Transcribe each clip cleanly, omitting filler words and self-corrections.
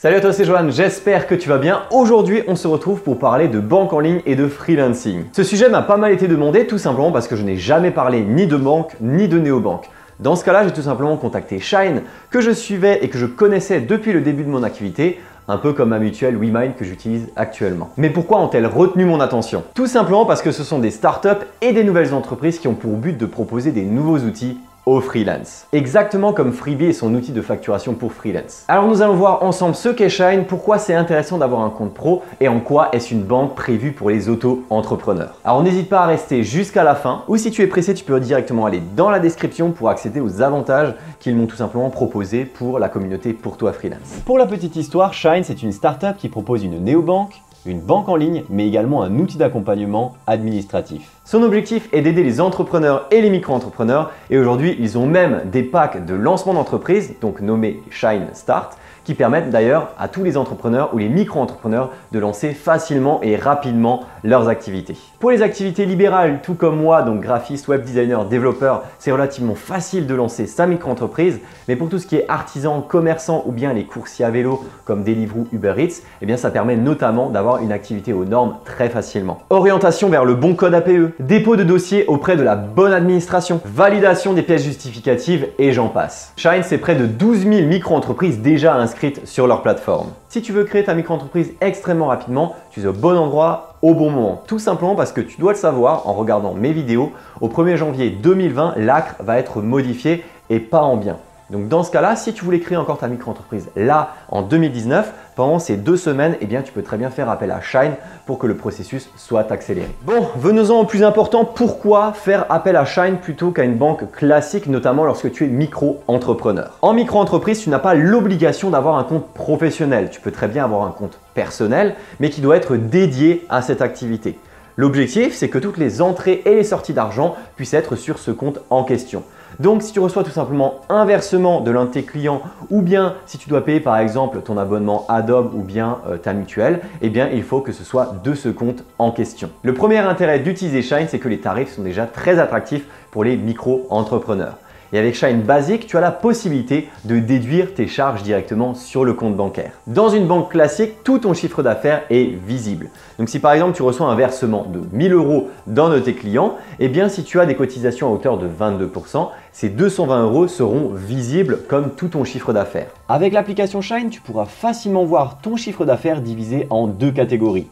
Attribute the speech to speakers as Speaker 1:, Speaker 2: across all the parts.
Speaker 1: Salut à toi, c'est Johan, j'espère que tu vas bien. Aujourd'hui, on se retrouve pour parler de banque en ligne et de freelancing. Ce sujet m'a pas mal été demandé tout simplement parce que je n'ai jamais parlé ni de banque ni de néobanque. Dans ce cas-là, j'ai tout simplement contacté Shine, que je suivais et que je connaissais depuis le début de mon activité, un peu comme ma mutuelle WeMind que j'utilise actuellement. Mais pourquoi ont-elles retenu mon attention? Tout simplement parce que ce sont des startups et des nouvelles entreprises qui ont pour but de proposer des nouveaux outils aux freelance. Exactement comme Freebie et son outil de facturation pour freelance. Alors nous allons voir ensemble ce qu'est Shine, pourquoi c'est intéressant d'avoir un compte pro et en quoi est-ce une banque prévue pour les auto-entrepreneurs. Alors n'hésite pas à rester jusqu'à la fin ou si tu es pressé, tu peux directement aller dans la description pour accéder aux avantages qu'ils m'ont tout simplement proposé pour la communauté Pour Toi Freelance. Pour la petite histoire, Shine c'est une startup qui propose une néobanque, une banque en ligne, mais également un outil d'accompagnement administratif. Son objectif est d'aider les entrepreneurs et les micro-entrepreneurs et aujourd'hui, ils ont même des packs de lancement d'entreprise, donc nommés Shine Start, qui permettent d'ailleurs à tous les entrepreneurs ou les micro-entrepreneurs de lancer facilement et rapidement leurs activités. Pour les activités libérales, tout comme moi, donc graphiste, web designer, développeur, c'est relativement facile de lancer sa micro-entreprise, mais pour tout ce qui est artisan, commerçant ou bien les coursiers à vélo comme Deliveroo, Uber Eats, eh bien ça permet notamment d'avoir une activité aux normes très facilement. Orientation vers le bon code APE, dépôt de dossier auprès de la bonne administration, validation des pièces justificatives et j'en passe. Shine, c'est près de 12 000 micro-entreprises déjà inscrites sur leur plateforme. Si tu veux créer ta micro-entreprise extrêmement rapidement, tu es au bon endroit au bon moment. Tout simplement parce que tu dois le savoir en regardant mes vidéos. Au 1er janvier 2020, l'ACRE va être modifié et pas en bien. Donc dans ce cas-là, si tu voulais créer encore ta micro-entreprise là en 2019, pendant ces 2 semaines, eh bien, tu peux très bien faire appel à Shine pour que le processus soit accéléré. Bon, venons-en au plus important, pourquoi faire appel à Shine plutôt qu'à une banque classique, notamment lorsque tu es micro-entrepreneur? En micro-entreprise, tu n'as pas l'obligation d'avoir un compte professionnel. Tu peux très bien avoir un compte personnel, mais qui doit être dédié à cette activité. L'objectif, c'est que toutes les entrées et les sorties d'argent puissent être sur ce compte en question. Donc si tu reçois tout simplement un versement de l'un de tes clients ou bien si tu dois payer par exemple ton abonnement Adobe ou bien ta mutuelle, eh bien il faut que ce soit de ce compte en question. Le premier intérêt d'utiliser Shine, c'est que les tarifs sont déjà très attractifs pour les micro-entrepreneurs. Et avec Shine Basic, tu as la possibilité de déduire tes charges directement sur le compte bancaire. Dans une banque classique, tout ton chiffre d'affaires est visible. Donc si par exemple tu reçois un versement de 1 000 € d'un de tes clients, eh bien si tu as des cotisations à hauteur de 22%, ces 220 € seront visibles comme tout ton chiffre d'affaires. Avec l'application Shine, tu pourras facilement voir ton chiffre d'affaires divisé en 2 catégories.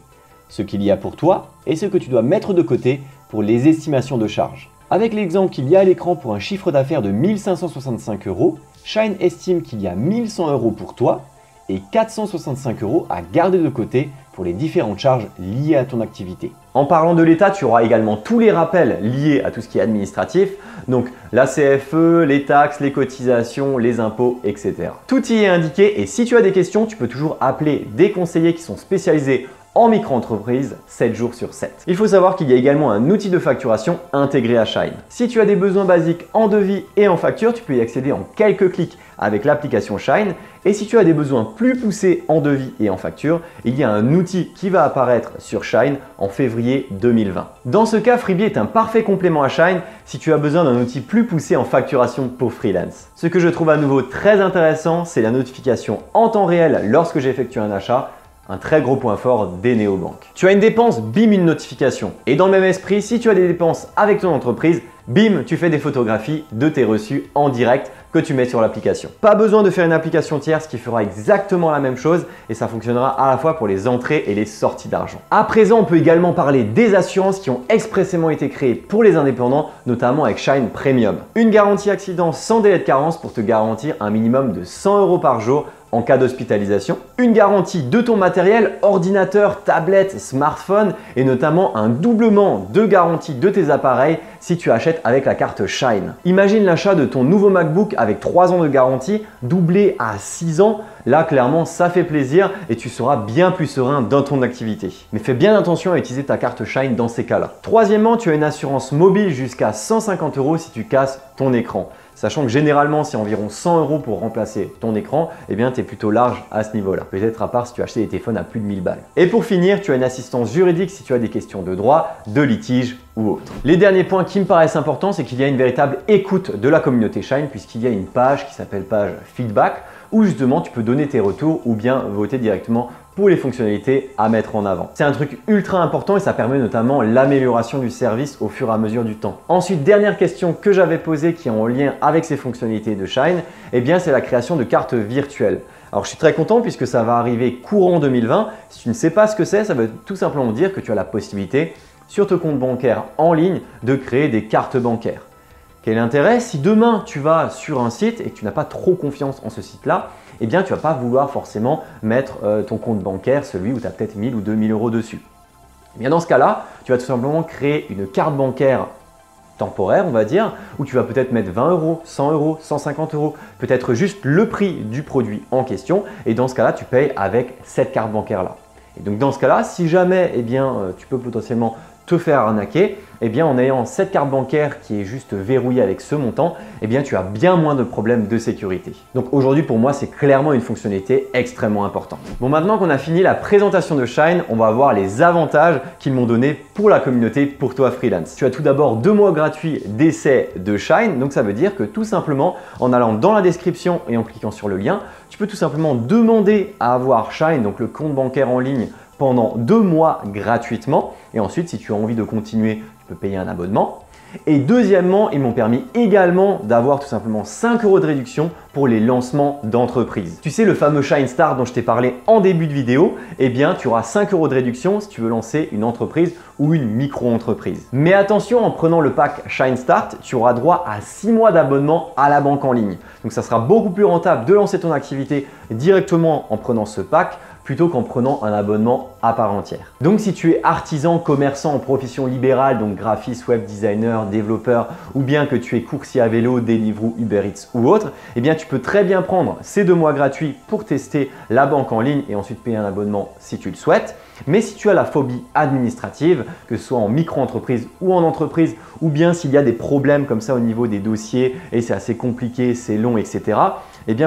Speaker 1: Ce qu'il y a pour toi et ce que tu dois mettre de côté pour les estimations de charges. Avec l'exemple qu'il y a à l'écran pour un chiffre d'affaires de 1 565 €, Shine estime qu'il y a 1 100 € pour toi et 465 € à garder de côté pour les différentes charges liées à ton activité. En parlant de l'État, tu auras également tous les rappels liés à tout ce qui est administratif, donc la CFE, les taxes, les cotisations, les impôts, etc. Tout y est indiqué et si tu as des questions, tu peux toujours appeler des conseillers qui sont spécialisés en micro-entreprise 7 jours sur 7. Il faut savoir qu'il y a également un outil de facturation intégré à Shine. Si tu as des besoins basiques en devis et en facture, tu peux y accéder en quelques clics avec l'application Shine. Et si tu as des besoins plus poussés en devis et en facture, il y a un outil qui va apparaître sur Shine en février 2020. Dans ce cas, Freebie est un parfait complément à Shine si tu as besoin d'un outil plus poussé en facturation pour freelance. Ce que je trouve à nouveau très intéressant, c'est la notification en temps réel lorsque j'effectue un achat. Un très gros point fort des néobanques. Tu as une dépense, bim, une notification. Et dans le même esprit, si tu as des dépenses avec ton entreprise, bim, tu fais des photographies de tes reçus en direct que tu mets sur l'application. Pas besoin de faire une application tierce qui fera exactement la même chose et ça fonctionnera à la fois pour les entrées et les sorties d'argent. À présent, on peut également parler des assurances qui ont expressément été créées pour les indépendants, notamment avec Shine Premium. Une garantie accident sans délai de carence pour te garantir un minimum de 100 € par jour en cas d'hospitalisation, une garantie de ton matériel, ordinateur, tablette, smartphone et notamment un doublement de garantie de tes appareils si tu achètes avec la carte Shine. Imagine l'achat de ton nouveau MacBook avec 3 ans de garantie doublé à 6 ans. Là, clairement, ça fait plaisir et tu seras bien plus serein dans ton activité. Mais fais bien attention à utiliser ta carte Shine dans ces cas-là. Troisièmement, tu as une assurance mobile jusqu'à 150 € si tu casses ton écran. Sachant que généralement, c'est environ 100 € pour remplacer ton écran, eh bien, tu es plutôt large à ce niveau-là. Peut-être à part si tu as acheté des téléphones à plus de 1000 balles. Et pour finir, tu as une assistance juridique si tu as des questions de droit, de litige ou autre. Les derniers points qui me paraissent importants, c'est qu'il y a une véritable écoute de la communauté Shine puisqu'il y a une page qui s'appelle page feedback où justement tu peux donner tes retours ou bien voter directement pour les fonctionnalités à mettre en avant. C'est un truc ultra important et ça permet notamment l'amélioration du service au fur et à mesure du temps. Ensuite, dernière question que j'avais posée qui est en lien avec ces fonctionnalités de Shine, eh bien c'est la création de cartes virtuelles. Alors je suis très content puisque ça va arriver courant 2020. Si tu ne sais pas ce que c'est, ça veut tout simplement dire que tu as la possibilité sur ton compte bancaire en ligne de créer des cartes bancaires. Quel est l'intérêt? Si demain tu vas sur un site et que tu n'as pas trop confiance en ce site-là, eh bien tu ne vas pas vouloir forcément mettre ton compte bancaire, celui où tu as peut-être 1000 ou 2000 euros dessus. Eh bien dans ce cas-là, tu vas tout simplement créer une carte bancaire temporaire, on va dire, où tu vas peut-être mettre 20 euros, 100 euros, 150 euros, peut-être juste le prix du produit en question. Et dans ce cas-là, tu payes avec cette carte bancaire-là. Et donc dans ce cas-là, si jamais tu peux potentiellement te faire arnaquer, en ayant cette carte bancaire qui est juste verrouillée avec ce montant, tu as bien moins de problèmes de sécurité. Donc aujourd'hui pour moi c'est clairement une fonctionnalité extrêmement importante. Bon, maintenant qu'on a fini la présentation de Shine, on va voir les avantages qu'ils m'ont donné pour la communauté, pour toi freelance. Tu as tout d'abord 2 mois gratuits d'essai de Shine, donc ça veut dire que tout simplement en allant dans la description et en cliquant sur le lien, tu peux tout simplement demander à avoir Shine, donc le compte bancaire en ligne, pendant 2 mois gratuitement. Et ensuite, si tu as envie de continuer, tu peux payer un abonnement. Et deuxièmement, ils m'ont permis également d'avoir tout simplement 5 euros de réduction pour les lancements d'entreprise. Tu sais, le fameux Shine Start dont je t'ai parlé en début de vidéo, tu auras 5 euros de réduction si tu veux lancer une entreprise ou une micro-entreprise. Mais attention, en prenant le pack Shine Start, tu auras droit à 6 mois d'abonnement à la banque en ligne. Donc ça sera beaucoup plus rentable de lancer ton activité directement en prenant ce pack plutôt qu'en prenant un abonnement à part entière. Donc si tu es artisan, commerçant en profession libérale, donc graphiste, web designer, développeur, ou bien que tu es coursier à vélo, Deliveroo, Uber Eats ou autre, tu peux très bien prendre ces 2 mois gratuits pour tester la banque en ligne et ensuite payer un abonnement si tu le souhaites. Mais si tu as la phobie administrative, que ce soit en micro-entreprise ou en entreprise, ou bien s'il y a des problèmes comme ça au niveau des dossiers et c'est assez compliqué, c'est long, etc.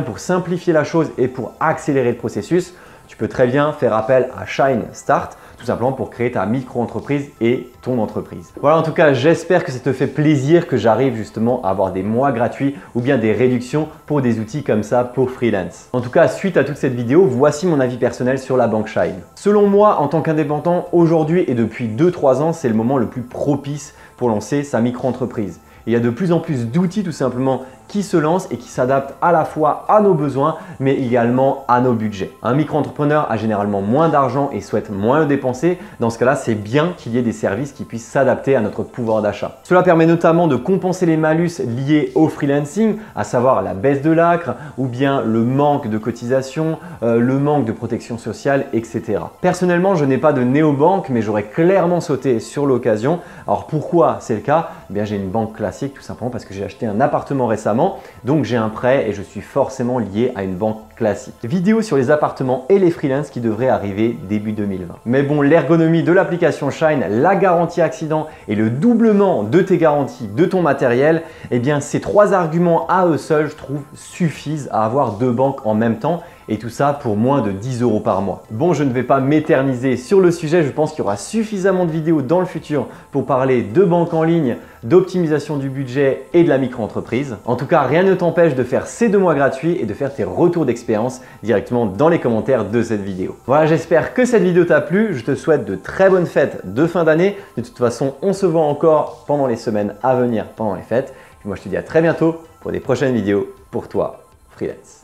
Speaker 1: Pour simplifier la chose et pour accélérer le processus, tu peux très bien faire appel à Shine Start, tout simplement pour créer ta micro-entreprise et ton entreprise. Voilà, en tout cas, j'espère que ça te fait plaisir que j'arrive justement à avoir des mois gratuits ou bien des réductions pour des outils comme ça pour freelance. En tout cas, suite à toute cette vidéo, voici mon avis personnel sur la banque Shine. Selon moi, en tant qu'indépendant, aujourd'hui et depuis 2-3 ans, c'est le moment le plus propice pour lancer sa micro-entreprise. Il y a de plus en plus d'outils tout simplement qui se lancent et qui s'adaptent à la fois à nos besoins mais également à nos budgets. Un micro-entrepreneur a généralement moins d'argent et souhaite moins le dépenser. Dans ce cas-là, c'est bien qu'il y ait des services qui puissent s'adapter à notre pouvoir d'achat. Cela permet notamment de compenser les malus liés au freelancing, à savoir la baisse de l'ACRE ou bien le manque de cotisation, le manque de protection sociale, etc. Personnellement, je n'ai pas de néobanque mais j'aurais clairement sauté sur l'occasion. Alors pourquoi c'est le cas? J'ai une banque classique tout simplement parce que j'ai acheté un appartement récemment. Donc j'ai un prêt et je suis forcément lié à une banque classique. Vidéo sur les appartements et les freelances qui devraient arriver début 2020. Mais bon, l'ergonomie de l'application Shine, la garantie accident et le doublement de tes garanties de ton matériel, ces 3 arguments à eux seuls, je trouve, suffisent à avoir 2 banques en même temps. Et tout ça pour moins de 10 euros par mois. Bon, je ne vais pas m'éterniser sur le sujet, je pense qu'il y aura suffisamment de vidéos dans le futur pour parler de banque en ligne, d'optimisation du budget et de la micro-entreprise. En tout cas, rien ne t'empêche de faire ces 2 mois gratuits et de faire tes retours d'expérience directement dans les commentaires de cette vidéo. Voilà, j'espère que cette vidéo t'a plu. Je te souhaite de très bonnes fêtes de fin d'année. De toute façon, on se voit encore pendant les semaines à venir, pendant les fêtes. Puis moi, je te dis à très bientôt pour des prochaines vidéos pour toi, freelance.